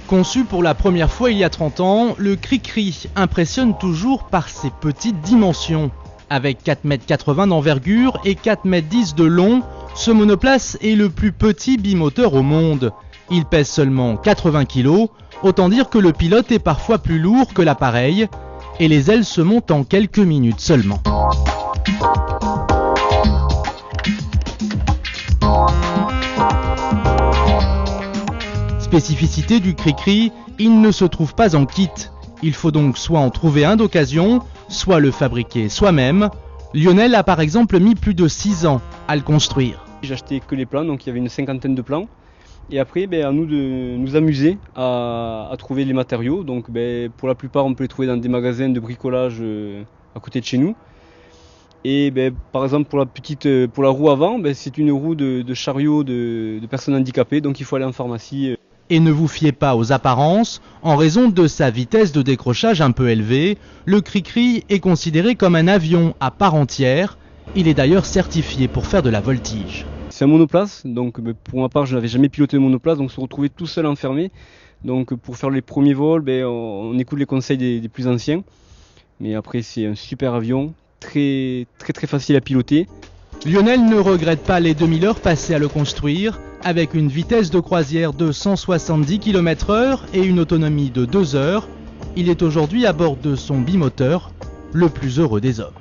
Conçu pour la première fois il y a 30 ans, le Cri-Cri impressionne toujours par ses petites dimensions. Avec 4,80 m d'envergure et 4,10 m de long, ce monoplace est le plus petit bimoteur au monde. Il pèse seulement 80 kg, autant dire que le pilote est parfois plus lourd que l'appareil, et les ailes se montent en quelques minutes seulement. Spécificité du Cri-Cri, il ne se trouve pas en kit. Il faut donc soit en trouver un d'occasion, soit le fabriquer soi-même. Lionel a par exemple mis plus de 6 ans à le construire. J'ai acheté que les plans, donc il y avait une cinquantaine de plans. Et après, à nous de nous amuser à trouver les matériaux. Donc pour la plupart, on peut les trouver dans des magasins de bricolage à côté de chez nous. Et par exemple, pour la roue avant, c'est une roue de chariot de personnes handicapées, donc il faut aller en pharmacie. Et ne vous fiez pas aux apparences, en raison de sa vitesse de décrochage un peu élevée, le Cri-Cri est considéré comme un avion à part entière. Il est d'ailleurs certifié pour faire de la voltige. C'est un monoplace, donc pour ma part je n'avais jamais piloté de monoplace, donc se retrouver tout seul enfermé. Donc pour faire les premiers vols, on écoute les conseils des plus anciens. Mais après c'est un super avion, très facile à piloter. Lionel ne regrette pas les 2000 heures passées à le construire, avec une vitesse de croisière de 170 km/h et une autonomie de 2 heures. Il est aujourd'hui à bord de son bimoteur, le plus heureux des hommes.